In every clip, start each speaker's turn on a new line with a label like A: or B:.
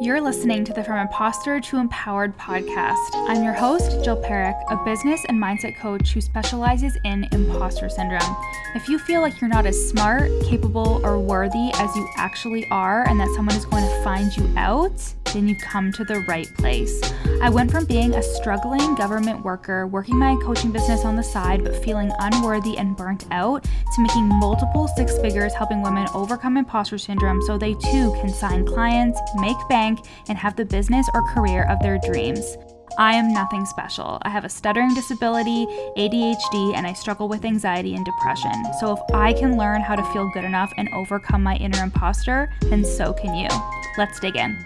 A: You're listening to the From Imposter to Empowered podcast. I'm your host, Jill Perrick, a business and mindset coach who specializes in imposter syndrome. If you feel like you're not as smart, capable, or worthy as you actually are, and that someone is going to find you out, then you've come to the right place. I went from being a struggling government worker, working my coaching business on the side, but feeling unworthy and burnt out, to making multiple six figures helping women overcome imposter syndrome so they too can sign clients, make bank, and have the business or career of their dreams. I am nothing special. I have a stuttering disability, ADHD, and I struggle with anxiety and depression. So if I can learn how to feel good enough and overcome my inner imposter, then so can you. Let's dig in.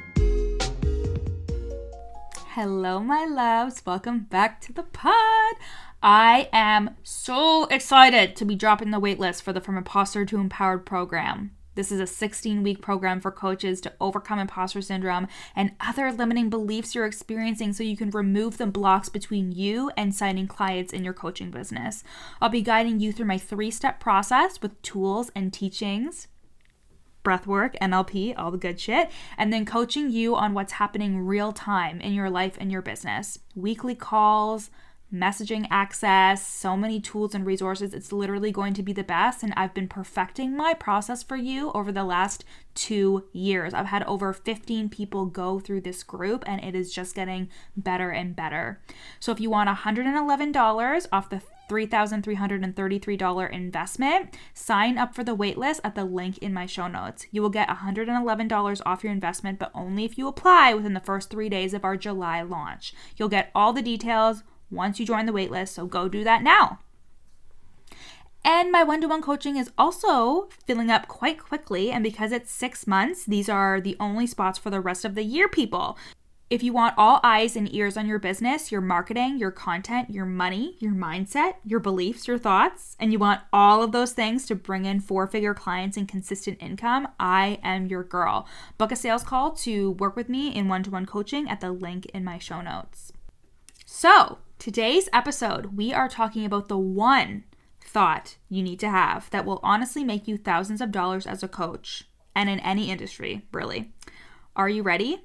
A: Hello, my loves. Welcome back to the pod. I am so excited to be dropping the waitlist for the From Imposter to Empowered program. This is a 16-week program for coaches to overcome imposter syndrome and other limiting beliefs you're experiencing so you can remove the blocks between you and signing clients in your coaching business. I'll be guiding you through my 3-step process with tools and teachings, breathwork, NLP, all the good shit, and then coaching you on what's happening real time in your life and your business. Weekly calls, messaging access, so many tools and resources. It's literally going to be the best, and I've been perfecting my process for you over the last 2 years. I've had over 15 people go through this group, and it is just getting better and better. So if you want $111 off the $3,333 investment, sign up for the waitlist at the link in my show notes. You will get $111 off your investment, but only if you apply within the first 3 days of our July launch. You'll get all the details once you join the waitlist, so go do that now. And my one-to-one coaching is also filling up quite quickly, and because it's 6 months, these are the only spots for the rest of the year, people. If you want all eyes and ears on your business, your marketing, your content, your money, your mindset, your beliefs, your thoughts, and you want all of those things to bring in 4-figure clients and consistent income, I am your girl. Book a sales call to work with me in one-to-one coaching at the link in my show notes. So, today's episode, we are talking about the one thought you need to have that will honestly make you thousands of dollars as a coach and in any industry, really. Are you ready?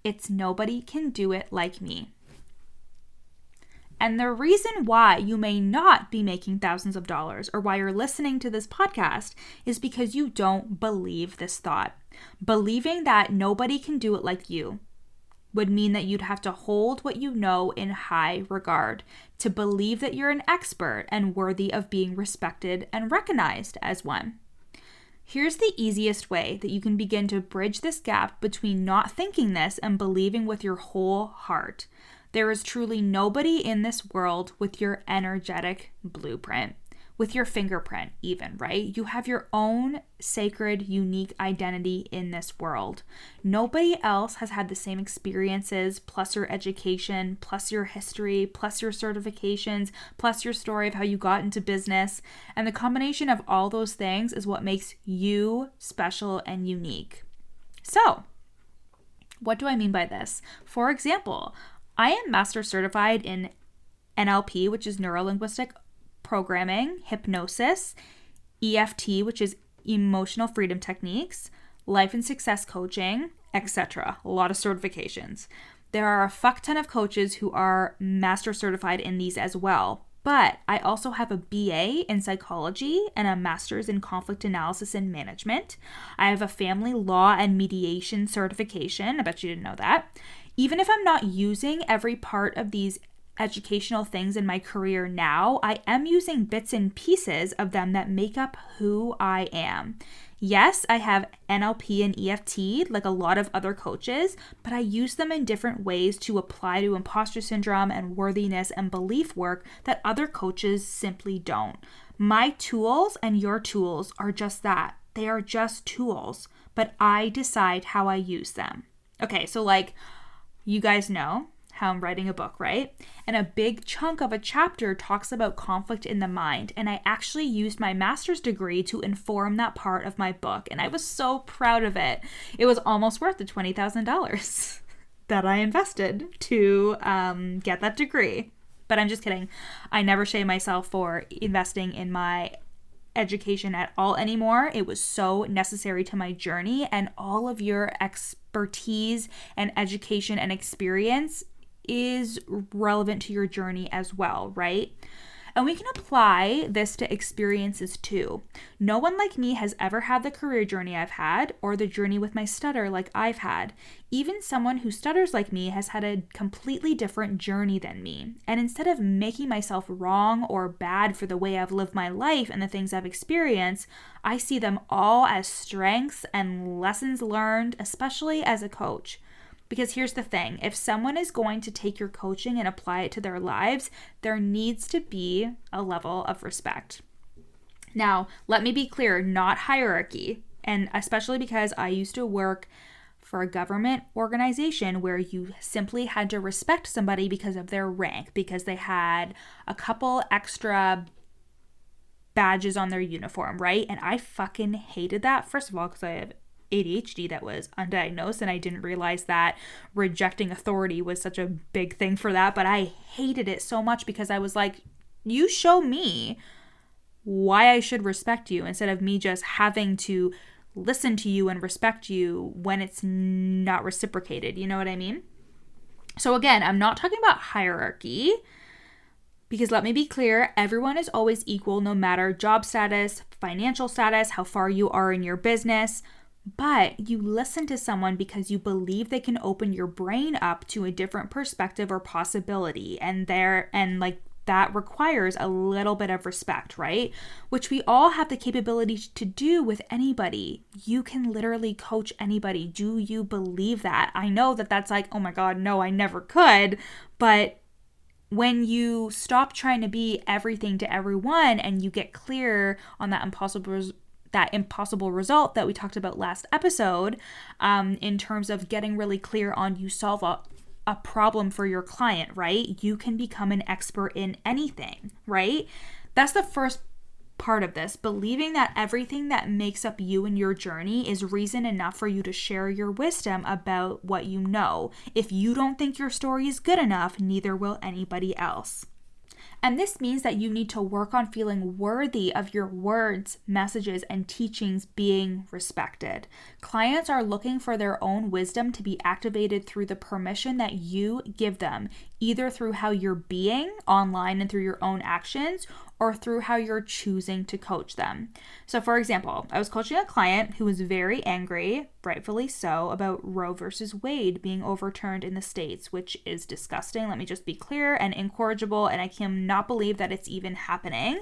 A: It's nobody can do it like me. And the reason why you may not be making thousands of dollars or why you're listening to this podcast is because you don't believe this thought. Believing that nobody can do it like you would mean that you'd have to hold what you know in high regard, to believe that you're an expert and worthy of being respected and recognized as one. Here's the easiest way that you can begin to bridge this gap between not thinking this and believing with your whole heart. There is truly nobody in this world with your energetic blueprint, with your fingerprint even, right? You have your own sacred, unique identity in this world. Nobody else has had the same experiences, plus your education, plus your history, plus your certifications, plus your story of how you got into business. And the combination of all those things is what makes you special and unique. So, what do I mean by this? For example, I am master certified in NLP, which is neuro-linguistic programming, hypnosis, EFT, which is emotional freedom techniques, life and success coaching, etc. A lot of certifications. There are a fuck ton of coaches who are master certified in these as well. But I also have a BA in psychology and a master's in conflict analysis and management. I have a family law and mediation certification. I bet you didn't know that. Even if I'm not using every part of these educational things in my career now, I am using bits and pieces of them that make up who I am. Yes, I have NLP and EFT like a lot of other coaches, but I use them in different ways to apply to imposter syndrome and worthiness and belief work that other coaches simply don't. My tools and your tools are just that. They are just tools, but I decide how I use them. Okay, so like you guys know how I'm writing a book, right? And a big chunk of a chapter talks about conflict in the mind. And I actually used my master's degree to inform that part of my book. And I was so proud of it. It was almost worth the $20,000 that I invested to get that degree. But I'm just kidding. I never shame myself for investing in my education at all anymore. It was so necessary to my journey, and all of your expertise and education and experience is relevant to your journey as well, right? And we can apply this to experiences too. No one like me has ever had the career journey I've had or the journey with my stutter like I've had. Even someone who stutters like me has had a completely different journey than me. And instead of making myself wrong or bad for the way I've lived my life and the things I've experienced, I see them all as strengths and lessons learned, especially as a coach. Because here's the thing, if someone is going to take your coaching and apply it to their lives, there needs to be a level of respect. Now, let me be clear, not hierarchy, and especially because I used to work for a government organization where you simply had to respect somebody because of their rank, because they had a couple extra badges on their uniform, right? And I fucking hated that, first of all, because I have ADHD that was undiagnosed, and I didn't realize that rejecting authority was such a big thing for that, but I hated it so much because I was like, you show me why I should respect you instead of me just having to listen to you and respect you when it's not reciprocated. You know what I mean? So again, I'm not talking about hierarchy, because let me be clear, everyone is always equal no matter job status, financial status, how far you are in your business. But you listen to someone because you believe they can open your brain up to a different perspective or possibility, and that requires a little bit of respect, right? Which we all have the capability to do with anybody. You can literally coach anybody. Do you believe that? I know that that's like, oh my God, no, I never could. But when you stop trying to be everything to everyone and you get clear on that impossible result that we talked about last episode, in terms of getting really clear on you solve a problem for your client, right? You can become an expert in anything, right? That's the first part of this, believing that everything that makes up you and your journey is reason enough for you to share your wisdom about what you know. If you don't think your story is good enough, neither will anybody else. And this means that you need to work on feeling worthy of your words, messages, and teachings being respected. Clients are looking for their own wisdom to be activated through the permission that you give them, either through how you're being online and through your own actions, or through how you're choosing to coach them. So for example, I was coaching a client who was very angry, rightfully so, about Roe versus Wade being overturned in the States, which is disgusting. Let me just be clear, and incorrigible, and I cannot believe that it's even happening.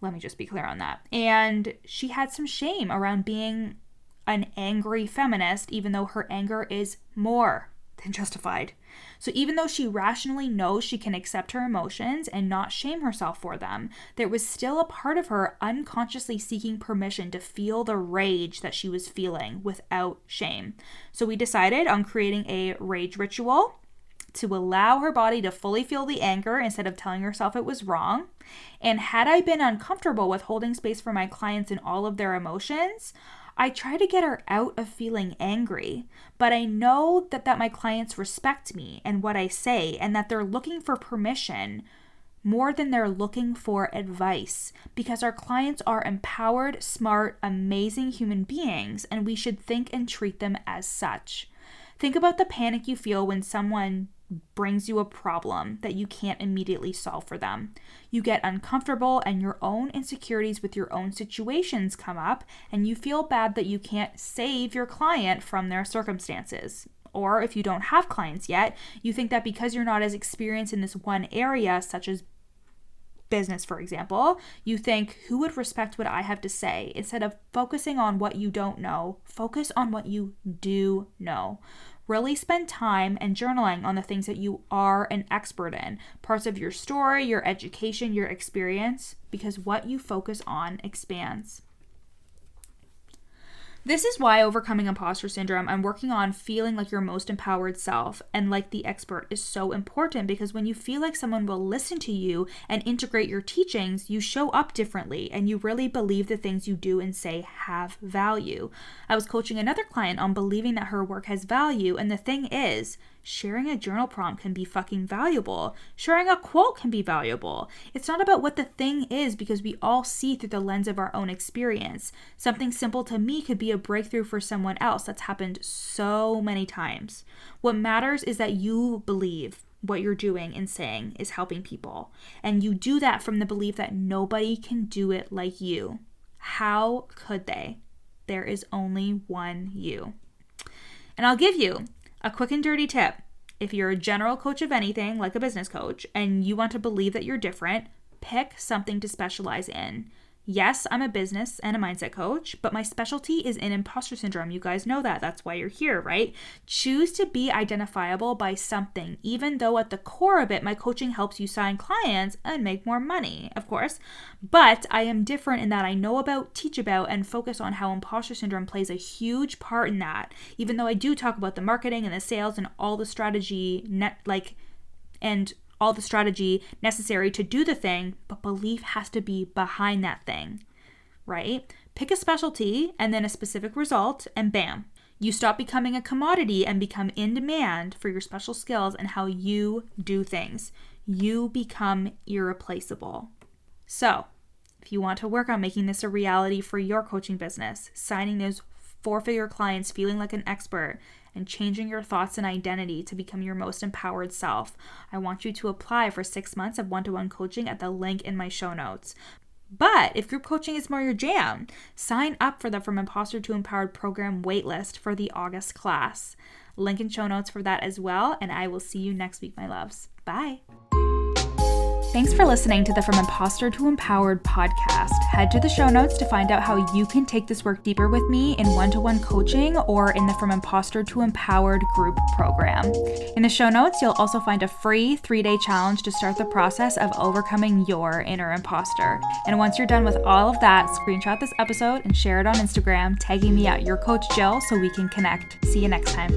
A: Let me just be clear on that. And she had some shame around being an angry feminist, even though her anger is more than justified. So even though she rationally knows she can accept her emotions and not shame herself for them, there was still a part of her unconsciously seeking permission to feel the rage that she was feeling without shame. So we decided on creating a rage ritual to allow her body to fully feel the anger instead of telling herself it was wrong. And had I been uncomfortable with holding space for my clients in all of their emotions, I try to get her out of feeling angry, but I know that my clients respect me and what I say, and that they're looking for permission more than they're looking for advice, because our clients are empowered, smart, amazing human beings, and we should think and treat them as such. Think about the panic you feel when someone brings you a problem that you can't immediately solve for them. You get uncomfortable and your own insecurities with your own situations come up, and you feel bad that you can't save your client from their circumstances. Or if you don't have clients yet, you think that because you're not as experienced in this one area, such as business, for example, you think, who would respect what I have to say? Instead of focusing on what you don't know, focus on what you do know. Really spend time and journaling on the things that you are an expert in, parts of your story, your education, your experience, because what you focus on expands. This is why overcoming imposter syndrome and working on feeling like your most empowered self and like the expert is so important, because when you feel like someone will listen to you and integrate your teachings, you show up differently and you really believe the things you do and say have value. I was coaching another client on believing that her work has value, and the thing is, Sharing a journal prompt can be fucking valuable. Sharing a quote can be valuable. It's not about what the thing is because we all see through the lens of our own experience. Something simple to me could be a breakthrough for someone else. That's happened so many times. What matters is that you believe what you're doing and saying is helping people. And you do that from the belief that nobody can do it like you. How could they? There is only one you. And I'll give you a quick and dirty tip. If you're a general coach of anything, like a business coach, and you want to believe that you're different, pick something to specialize in. Yes, I'm a business and a mindset coach, but my specialty is in imposter syndrome. You guys know that. That's why you're here, right? Choose to be identifiable by something, even though at the core of it, my coaching helps you sign clients and make more money, of course. But I am different in that I know about, teach about, and focus on how imposter syndrome plays a huge part in that, even though I do talk about the marketing and the sales and all the strategy all the strategy necessary to do the thing, but belief has to be behind that thing, right? Pick a specialty and then a specific result, and bam, you stop becoming a commodity and become in demand for your special skills and how you do things. You become irreplaceable. So, if you want to work on making this a reality for your coaching business, signing those 4-figure clients, feeling like an expert, and changing your thoughts and identity to become your most empowered self, I want you to apply for 6 months of one-to-one coaching at the link in my show notes. But if group coaching is more your jam, sign up for the From Imposter to Empowered program waitlist for the August class. Link in show notes for that as well, and I will see you next week, my loves. Bye. Thanks for listening to the From Imposter to Empowered podcast. Head to the show notes to find out how you can take this work deeper with me in one-to-one coaching or in the From Imposter to Empowered group program. In the show notes, you'll also find a free 3-day challenge to start the process of overcoming your inner imposter. And once you're done with all of that, screenshot this episode and share it on Instagram, tagging me at your coach Jill so we can connect. See you next time.